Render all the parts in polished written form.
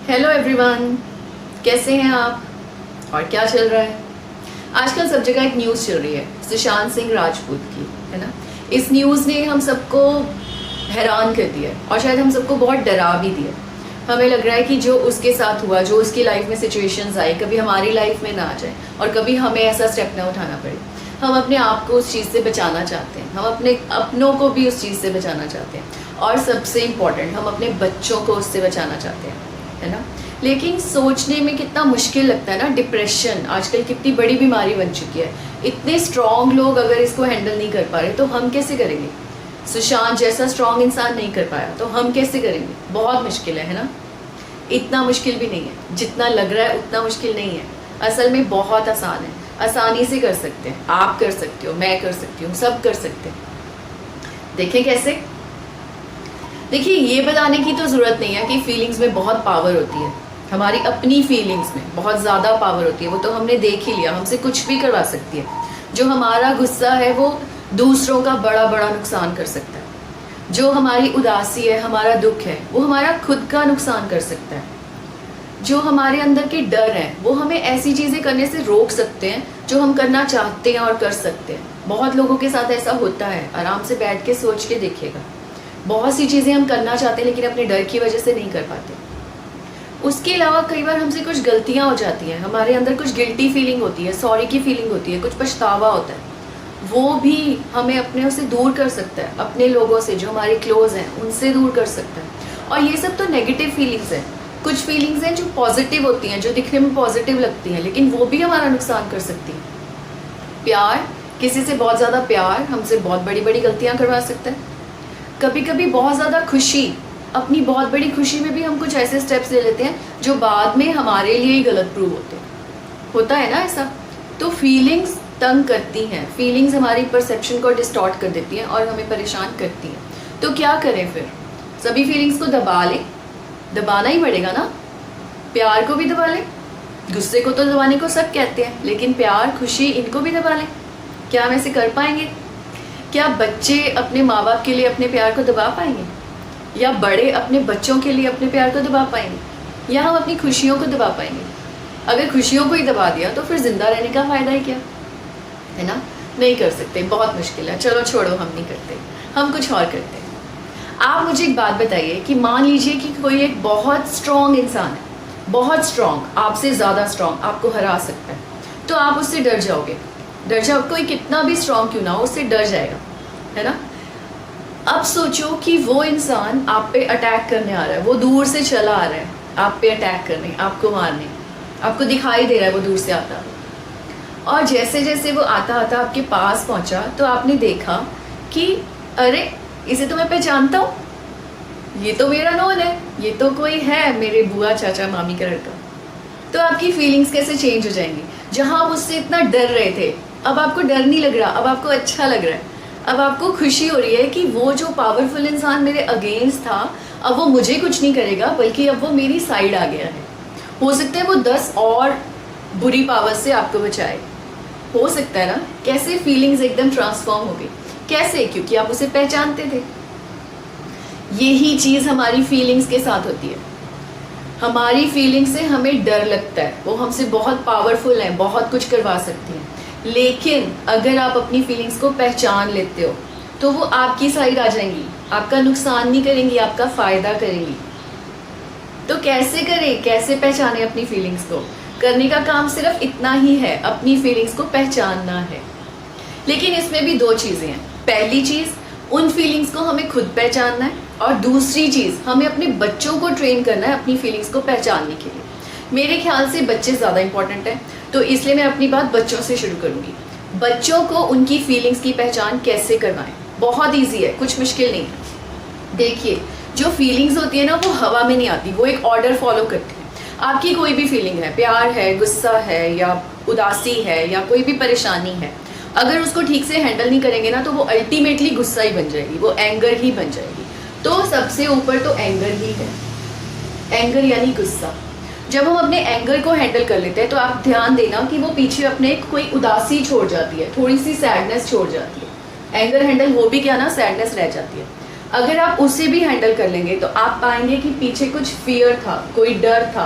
Hello everyone, कैसे हैं आप और क्या चल रहा है? आजकल सब जगह एक न्यूज़ चल रही है सुशांत सिंह राजपूत की, है ना। इस न्यूज़ ने हम सबको हैरान कर दिया और शायद हम सबको बहुत डरा भी दिया। हमें लग रहा है कि जो उसके साथ हुआ, जो उसकी लाइफ में सिचुएशंस आई, कभी हमारी लाइफ में ना आ जाए और कभी हमें ऐसा स्टेप ना उठाना पड़े। हम अपने आप को उस चीज़ से बचाना चाहते हैं, हम अपने अपनों को भी उस चीज़ से बचाना चाहते हैं और सबसे इम्पॉर्टेंट हम अपने बच्चों को उससे बचाना चाहते हैं, है ना। लेकिन सोचने में कितना मुश्किल लगता है ना। डिप्रेशन आजकल कितनी बड़ी बीमारी बन चुकी है। इतने स्ट्रॉन्ग लोग अगर इसको हैंडल नहीं कर पा रहे तो हम कैसे करेंगे? सुशांत जैसा स्ट्रॉन्ग इंसान नहीं कर पाया तो हम कैसे करेंगे? बहुत मुश्किल है ना। इतना मुश्किल भी नहीं है, जितना लग रहा है उतना मुश्किल नहीं है। असल में बहुत आसान है, आसानी से कर सकते हैं। आप कर सकते हो, मैं कर सकती हूँ, सब कर सकते हैं। देखें कैसे। देखिए, ये बताने की तो ज़रूरत नहीं है कि फीलिंग्स में बहुत पावर होती है। हमारी अपनी फीलिंग्स में बहुत ज़्यादा पावर होती है, वो तो हमने देख ही लिया। हमसे कुछ भी करवा सकती है। जो हमारा गुस्सा है वो दूसरों का बड़ा बड़ा नुकसान कर सकता है। जो हमारी उदासी है, हमारा दुख है, वो हमारा खुद का नुकसान कर सकता है। जो हमारे अंदर के डर हैं वो हमें ऐसी चीज़ें करने से रोक सकते हैं जो हम करना चाहते हैं और कर सकते हैं। बहुत लोगों के साथ ऐसा होता है। आराम से बैठ के सोच के देखिएगा। बहुत सी चीज़ें हम करना चाहते हैं लेकिन अपने डर की वजह से नहीं कर पाते। उसके अलावा कई बार हमसे कुछ गलतियां हो जाती हैं, हमारे अंदर कुछ गिल्टी फीलिंग होती है, सॉरी की फीलिंग होती है, कुछ पछतावा होता है। वो भी हमें अपने से दूर कर सकता है, अपने लोगों से जो हमारे क्लोज हैं उनसे दूर कर सकता है। और ये सब तो नेगेटिव फीलिंग्स हैं। कुछ फीलिंग्स हैं जो पॉजिटिव होती हैं, जो दिखने में पॉजिटिव लगती हैं, लेकिन वो भी हमारा नुकसान कर सकती हैं। प्यार, किसी से बहुत ज़्यादा प्यार हमसे बहुत बड़ी बड़ी गलतियाँ करवा सकता है। कभी कभी बहुत ज़्यादा खुशी, अपनी बहुत बड़ी खुशी में भी हम कुछ ऐसे स्टेप्स ले लेते हैं जो बाद में हमारे लिए ही गलत प्रूव होते हैं। होता है ना ऐसा। तो फीलिंग्स तंग करती हैं, फीलिंग्स हमारी परसेप्शन को डिस्टॉर्ट कर देती हैं और हमें परेशान करती हैं। तो क्या करें फिर? सभी फीलिंग्स को दबा लें? दबाना ही पड़ेगा ना। प्यार को भी दबा लें, गुस्से को तो दबाने को सब कहते हैं, लेकिन प्यार, खुशी, इनको भी दबा लें। क्या हम ऐसे कर पाएंगे? क्या बच्चे अपने माँ बाप के लिए अपने प्यार को दबा पाएंगे? या बड़े अपने बच्चों के लिए अपने प्यार को दबा पाएंगे? या हम अपनी खुशियों को दबा पाएंगे? अगर खुशियों को ही दबा दिया तो फिर जिंदा रहने का फ़ायदा ही क्या, है ना। नहीं कर सकते, बहुत मुश्किल है। चलो छोड़ो, हम नहीं करते, हम कुछ और करते हैं। आप मुझे एक बात बताइए कि मान लीजिए कि कोई एक बहुत स्ट्रॉन्ग इंसान है, बहुत स्ट्रॉन्ग, आपसे ज़्यादा स्ट्रॉन्ग, आपको हरा सकता है, तो आप उससे डर जाओगे? डर जाओ, कोई कितना भी स्ट्रॉन्ग क्यों ना हो, उससे डर जाएगा, है ना। अब सोचो कि वो इंसान आप पे अटैक करने आ रहा है, वो दूर से चला आ रहा है आप पे अटैक करने, आपको मारने। आपको दिखाई दे रहा है वो दूर से आता, और जैसे जैसे वो आता आता आपके पास पहुंचा तो आपने देखा कि अरे, इसे तो मैं पहचानता हूँ, ये तो मेरा नोन है, ये तो कोई है मेरे बुआ चाचा मामी का लड़का। तो आपकी फीलिंग्स कैसे चेंज हो जाएंगी? जहाँ आप उससे इतना डर रहे थे, अब आपको डर नहीं लग रहा, अब आपको अच्छा लग रहा है। अब आपको खुशी हो रही है कि वो जो पावरफुल इंसान मेरे अगेंस्ट था, अब वो मुझे कुछ नहीं करेगा, बल्कि अब वो मेरी साइड आ गया है। हो सकता है वो 10 और बुरी पावर से आपको बचाए। हो सकता है ना। कैसे फीलिंग्स एकदम ट्रांसफॉर्म हो गई? कैसे? क्योंकि आप उसे पहचानते थे। यही चीज़ हमारी फीलिंग्स के साथ होती है। हमारी फीलिंग से हमें डर लगता है, वो हमसे बहुत पावरफुल है, बहुत कुछ करवा सकती हैं। लेकिन अगर आप अपनी फीलिंग्स को पहचान लेते हो तो वो आपकी साइड आ जाएंगी, आपका नुकसान नहीं करेंगी, आपका फ़ायदा करेंगी। तो कैसे करें, कैसे पहचानें अपनी फीलिंग्स को? करने का काम सिर्फ इतना ही है, अपनी फीलिंग्स को पहचानना है। लेकिन इसमें भी 2 चीज़ें हैं। पहली चीज़, उन फीलिंग्स को हमें खुद पहचानना है, और दूसरी चीज़, हमें अपने बच्चों को ट्रेन करना है अपनी फीलिंग्स को पहचानने के लिए। मेरे ख्याल से बच्चे ज़्यादा इंपॉर्टेंट है, तो इसलिए मैं अपनी बात बच्चों से शुरू करूँगी। बच्चों को उनकी फीलिंग्स की पहचान कैसे करवाएं? बहुत ईजी है, कुछ मुश्किल नहीं है। देखिए, जो फीलिंग्स होती है ना, वो हवा में नहीं आती, वो एक ऑर्डर फॉलो करती है। आपकी कोई भी फीलिंग है, प्यार है, गुस्सा है, या उदासी है, या कोई भी परेशानी है, अगर उसको ठीक से हैंडल नहीं करेंगे ना तो वो अल्टीमेटली गुस्सा ही बन जाएगी, वो एंगर ही बन जाएगी। तो सबसे ऊपर तो एंगर ही है, एंगर यानी गुस्सा। जब हम अपने एंगर को हैंडल कर लेते हैं तो आप ध्यान देना कि वो पीछे अपने कोई उदासी छोड़ जाती है, थोड़ी सी सैडनेस छोड़ जाती है। एंगर हैंडल हो भी क्या ना, सैडनेस रह जाती है। अगर आप उसे भी हैंडल कर लेंगे तो आप पाएंगे कि पीछे कुछ फियर था, कोई डर था,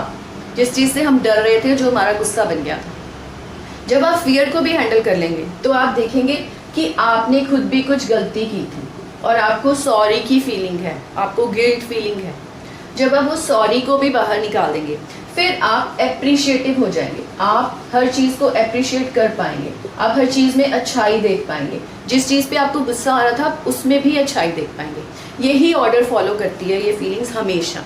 जिस चीज़ से हम डर रहे थे जो हमारा गुस्सा बन गया था। जब आप फियर को भी हैंडल कर लेंगे तो आप देखेंगे कि आपने खुद भी कुछ गलती की थी और आपको सॉरी की फीलिंग है, आपको गिल्ट फीलिंग है। जब आप वो सॉरी को भी बाहर निकाल देंगे फिर आप एप्रिशिएटिव हो जाएंगे, आप हर चीज़ को एप्रिशिएट कर पाएंगे, आप हर चीज़ में अच्छाई देख पाएंगे, जिस चीज़ पे आपको गुस्सा आ रहा था उसमें भी अच्छाई देख पाएंगे। यही ऑर्डर फॉलो करती है ये फीलिंग्स हमेशा।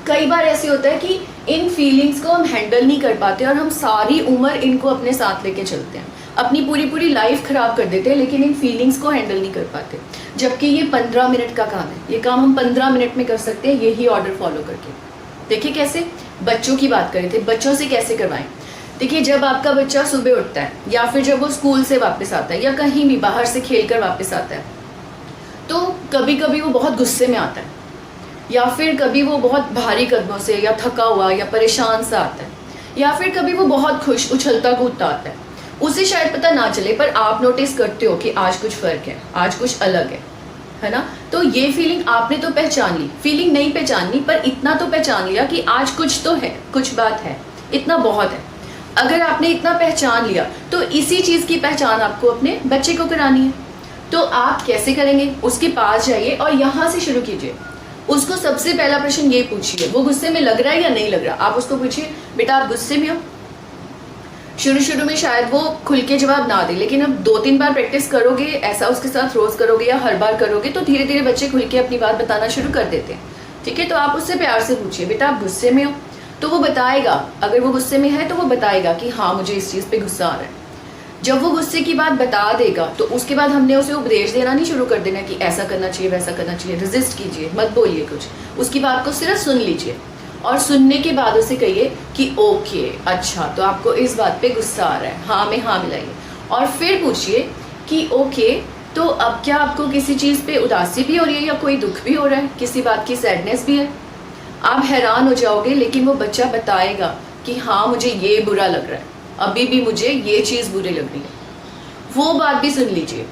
कई बार ऐसे होता है कि इन फीलिंग्स को हम हैंडल नहीं कर पाते और हम सारी उम्र इनको अपने साथ लेके चलते हैं, अपनी पूरी लाइफ खराब कर देते हैं, लेकिन इन फीलिंग्स को हैंडल नहीं कर पाते। जबकि ये 15 मिनट का काम है, ये काम हम 15 मिनट में कर सकते हैं यही ऑर्डर फॉलो करके। देखिए कैसे, बच्चों की बात करें थे, बच्चों से कैसे करवाएं। देखिए जब आपका बच्चा सुबह उठता है या फिर जब वो स्कूल से वापस आता है या कहीं भी बाहर से खेल कर वापस आता है, तो कभी कभी वो बहुत गुस्से में आता है या फिर कभी वो बहुत भारी कदमों से या थका हुआ या परेशान सा आता है, या फिर कभी वो बहुत खुश उछलता कूदता आता है। उसे शायद पता ना चले पर आप नोटिस करते हो कि आज कुछ फर्क है, आज कुछ अलग है ना। तो ये फीलिंग आपने तो पहचान ली, फीलिंग नहीं पहचाननी पर इतना तो पहचान लिया कि आज कुछ तो है, कुछ बात है, इतना बहुत है। अगर आपने इतना पहचान लिया तो इसी चीज़ की पहचान आपको अपने बच्चे को करानी है। तो आप कैसे करेंगे, उसके पास जाइए और यहाँ से शुरू कीजिए। उसको सबसे पहला प्रश्न ये पूछिए, वो गुस्से में लग रहा है या नहीं लग रहा। आप उसको पूछिए, बेटा आप गुस्से में हो। शुरू में शायद वो खुल के जवाब ना दे, लेकिन अब 2-3 बार प्रैक्टिस करोगे, ऐसा उसके साथ रोज करोगे या हर बार करोगे तो धीरे धीरे बच्चे खुल के अपनी बात बताना शुरू कर देते हैं। ठीक है, तो आप उससे प्यार से पूछिए, बेटा आप गुस्से में हो। तो वो बताएगा, अगर वो गुस्से में है तो वो बताएगा कि हाँ मुझे इस चीज़ पे गुस्सा आ रहा है। जब वो गुस्से की बात बता देगा तो उसके बाद हमने उसे उपदेश देना नहीं शुरू कर देना कि ऐसा करना चाहिए वैसा करना चाहिए। रेजिस्ट कीजिए, मत बोलिए कुछ, उसकी बात को सिर्फ सुन लीजिए और सुनने के बाद उसे कहिए कि ओके अच्छा तो आपको इस बात पे गुस्सा आ रहा है, हाँ में हाँ मिलाइए। और फिर पूछिए कि ओके तो अब क्या आपको किसी चीज़ पे उदासी भी हो रही है या कोई दुख भी हो रहा है, किसी बात की सैडनेस भी है। आप हैरान हो जाओगे लेकिन वो बच्चा बताएगा कि हाँ मुझे ये बुरा लग रहा है, अभी भी मुझे ये चीज़ बुरी लग रही है। वो बात भी सुन लीजिए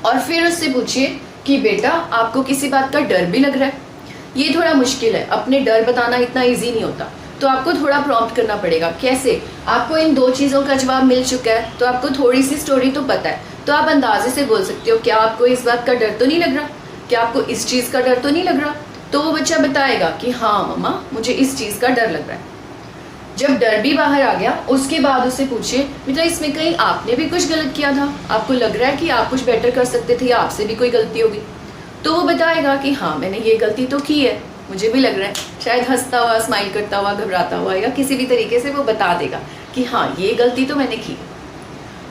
और फिर उससे पूछिए कि बेटा आपको किसी बात का डर भी लग रहा है। ये थोड़ा मुश्किल है, अपने डर बताना इतना इजी नहीं होता, तो आपको थोड़ा प्रॉम्प्ट करना पड़ेगा। कैसे, आपको इन 2 चीज़ों का जवाब मिल चुका है तो आपको थोड़ी सी स्टोरी तो पता है, तो आप अंदाजे से बोल सकते हो क्या आपको इस बात का डर तो नहीं लग रहा, क्या आपको इस चीज़ का डर तो नहीं लग रहा। तो वो बच्चा बताएगा कि हाँ मम्मा मुझे इस चीज़ का डर लग रहा है। जब डर भी बाहर आ गया उसके बाद उससे पूछिए, बेटा इसमें कहीं आपने भी कुछ गलत किया था, आपको लग रहा है कि आप कुछ बेटर कर सकते थे या आपसे भी कोई गलती होगी। तो वो बताएगा कि हाँ मैंने ये गलती तो की है, मुझे भी लग रहा है, शायद हंसता हुआ, स्माइल करता हुआ, घबराता हुआ या किसी भी तरीके से वो बता देगा कि हाँ ये गलती तो मैंने की।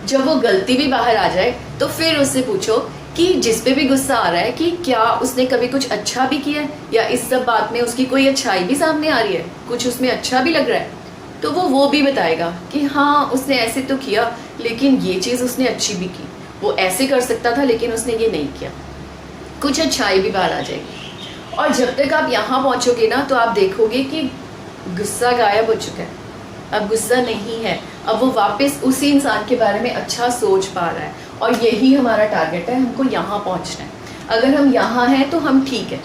जब वो गलती भी बाहर आ जाए तो फिर उससे पूछो कि जिस पे भी गुस्सा आ रहा है कि क्या उसने कभी कुछ अच्छा भी किया है या इस सब बात में उसकी कोई अच्छाई भी सामने आ रही है, कुछ उसमें अच्छा भी लग रहा है। तो वो भी बताएगा कि हाँ उसने ऐसे तो किया लेकिन ये चीज़ उसने अच्छी भी की, वो ऐसे कर सकता था लेकिन उसने ये नहीं किया, कुछ अच्छाई भी बाहर आ जाएगी। और जब तक आप यहाँ पहुँचोगे ना तो आप देखोगे कि गुस्सा गायब हो चुका है, अब गुस्सा नहीं है, अब वो वापस उसी इंसान के बारे में अच्छा सोच पा रहा है। और यही हमारा टारगेट है, हमको यहाँ पहुँचना है। अगर हम यहाँ हैं तो हम ठीक है,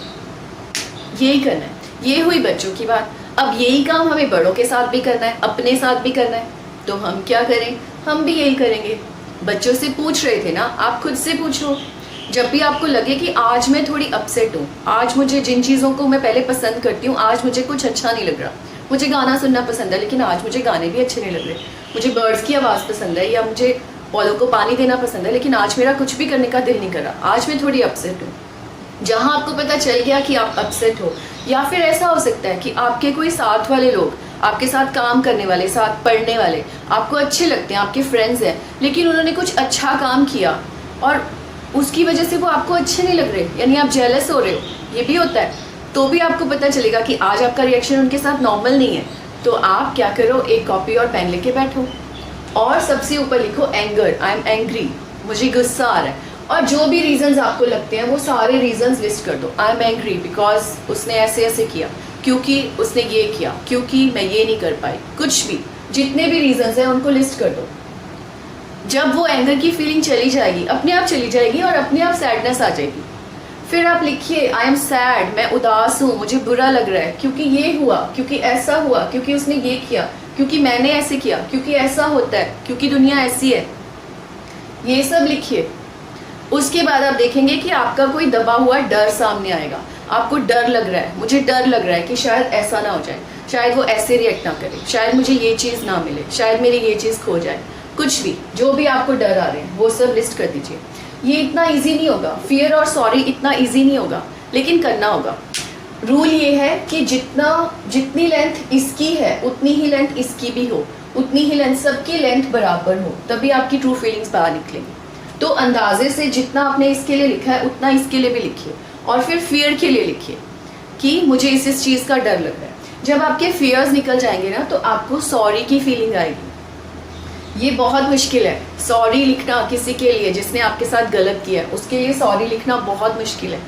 यही करना है। ये हुई बच्चों की बात। अब यही काम हमें बड़ों के साथ भी करना है, अपने साथ भी करना है। तो हम क्या करें, हम भी यही करेंगे। बच्चों से पूछ रहे थे ना, आप खुद से पूछो। जब भी आपको लगे कि आज मैं थोड़ी अपसेट हूँ, आज मुझे जिन चीज़ों को मैं पहले पसंद करती हूँ आज मुझे कुछ अच्छा नहीं लग रहा, मुझे गाना सुनना पसंद है लेकिन आज मुझे गाने भी अच्छे नहीं लग रहे, मुझे बर्ड्स की आवाज़ पसंद है या मुझे पौधों को पानी देना पसंद है लेकिन आज मेरा कुछ भी करने का दिल नहीं कर रहा, आज मैं थोड़ी अपसेट हूँ। जहाँ आपको पता चल गया कि आप अपसेट हो, या फिर ऐसा हो सकता है कि आपके कोई साथ वाले लोग, आपके साथ काम करने वाले, साथ पढ़ने वाले आपको अच्छे लगते हैं, आपके फ्रेंड्स हैं, लेकिन उन्होंने कुछ अच्छा काम किया और उसकी वजह से वो आपको अच्छे नहीं लग रहे, यानी आप जेलस हो रहे हो, ये भी होता है। तो भी आपको पता चलेगा कि आज आपका रिएक्शन उनके साथ नॉर्मल नहीं है। तो आप क्या करो, एक कॉपी और पेन लेके बैठो और सबसे ऊपर लिखो एंगर, आई एम एंग्री, मुझे गुस्सा आ रहा है। और जो भी रीजंस आपको लगते हैं वो सारे रीजंस लिस्ट कर दो। आई एम एंग्री बिकॉज उसने ऐसे ऐसे किया, क्योंकि उसने ये किया, क्योंकि मैं ये नहीं कर पाई, कुछ भी जितने भी रीजंस हैं उनको लिस्ट कर दो। जब वो एंगर की फीलिंग चली जाएगी, अपने आप चली जाएगी और अपने आप सैडनेस आ जाएगी। फिर आप लिखिए आई एम सैड, मैं उदास हूँ, मुझे बुरा लग रहा है क्योंकि ये हुआ, क्योंकि ऐसा हुआ, क्योंकि उसने ये किया, क्योंकि मैंने ऐसे किया, क्योंकि ऐसा होता है, क्योंकि दुनिया ऐसी है। ये सब लिखिए। उसके बाद आप देखेंगे कि आपका कोई दबा हुआ डर सामने आएगा। आपको डर लग रहा है, मुझे डर लग रहा है कि शायद ऐसा ना हो जाए, शायद वो ऐसे रिएक्ट ना करे, शायद मुझे ये चीज़ ना मिले, शायद मेरी ये चीज़ खो जाए, कुछ भी जो भी आपको डर आ रहे हैं वो सब लिस्ट कर दीजिए। ये इतना इजी नहीं होगा, फियर और सॉरी इतना इजी नहीं होगा, लेकिन करना होगा। रूल ये है कि जितनी लेंथ इसकी है उतनी ही लेंथ इसकी भी हो, उतनी ही लेंथ, सबकी लेंथ बराबर हो, तभी आपकी ट्रू फीलिंग्स बाहर निकलेंगी। तो अंदाजे से जितना आपने इसके लिए लिखा है उतना इसके लिए भी लिखिए, और फिर फियर के लिए लिखिए कि मुझे इस चीज़ का डर लग रहा है। जब आपके फियर्स निकल जाएंगे ना तो आपको सॉरी की फीलिंग आएगी। ये बहुत मुश्किल है सॉरी लिखना किसी के लिए जिसने आपके साथ गलत किया है, उसके लिए सॉरी लिखना बहुत मुश्किल है।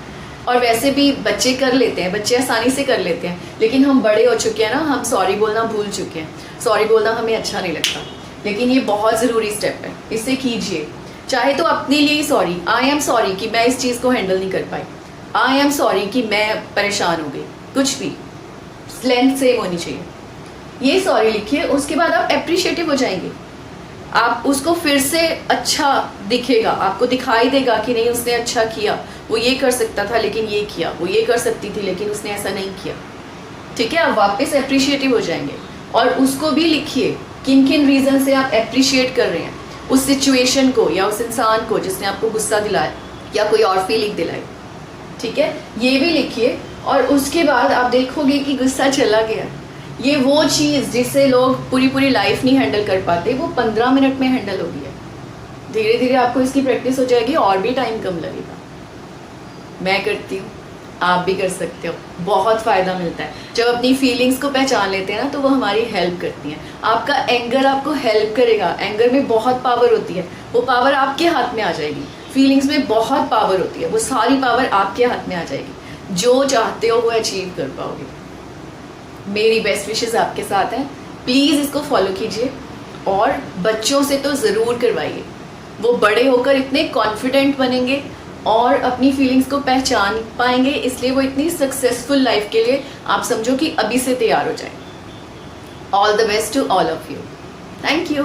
और वैसे भी बच्चे कर लेते हैं, बच्चे आसानी से कर लेते हैं, लेकिन हम बड़े हो चुके हैं ना, हम सॉरी बोलना भूल चुके हैं। सॉरी बोलना हमें अच्छा नहीं लगता, लेकिन ये बहुत ज़रूरी स्टेप है, इसे कीजिए। चाहे तो अपने लिए ही सॉरी, आई एम सॉरी कि मैं इस चीज़ को हैंडल नहीं कर पाई, आई एम सॉरी कि मैं परेशान हो गई, कुछ भी लेंथ सेम होनी चाहिए। ये सॉरी लिखिए। उसके बाद आप अप्रिशिएटिव हो जाएंगे, आप उसको फिर से अच्छा दिखेगा, आपको दिखाई देगा कि नहीं उसने अच्छा किया, वो ये कर सकता था लेकिन ये किया, वो ये कर सकती थी लेकिन उसने ऐसा नहीं किया। ठीक है, आप वापस अप्रिशिएटिव हो जाएंगे। और उसको भी लिखिए किन किन रीज़न से आप अप्रिशिएट कर रहे हैं उस सिचुएशन को या उस इंसान को जिसने आपको गुस्सा दिलाया या कोई और फीलिंग दिलाई। ठीक है, ये भी लिखिए। और उसके बाद आप देखोगे कि गुस्सा चला गया। ये वो चीज़ जिसे लोग पूरी लाइफ नहीं हैंडल कर पाते, वो 15 मिनट में हैंडल होगी है। धीरे धीरे आपको इसकी प्रैक्टिस हो जाएगी और भी टाइम कम लगेगा। मैं करती हूँ, आप भी कर सकते हो, बहुत फ़ायदा मिलता है। जब अपनी फीलिंग्स को पहचान लेते हैं ना तो वो हमारी हेल्प करती हैं। आपका एंगर आपको हेल्प करेगा, एंगर में बहुत पावर होती है, वो पावर आपके हाथ में आ जाएगी। फीलिंग्स में बहुत पावर होती है, वो सारी पावर आपके हाथ में आ जाएगी। जो चाहते हो वो अचीव कर पाओगे। मेरी बेस्ट विशेस आपके साथ हैं, प्लीज़ इसको फॉलो कीजिए। और बच्चों से तो ज़रूर करवाइए, वो बड़े होकर इतने कॉन्फिडेंट बनेंगे और अपनी फीलिंग्स को पहचान पाएंगे, इसलिए वो इतनी सक्सेसफुल लाइफ के लिए आप समझो कि अभी से तैयार हो जाए। All the best to all of you. Thank you.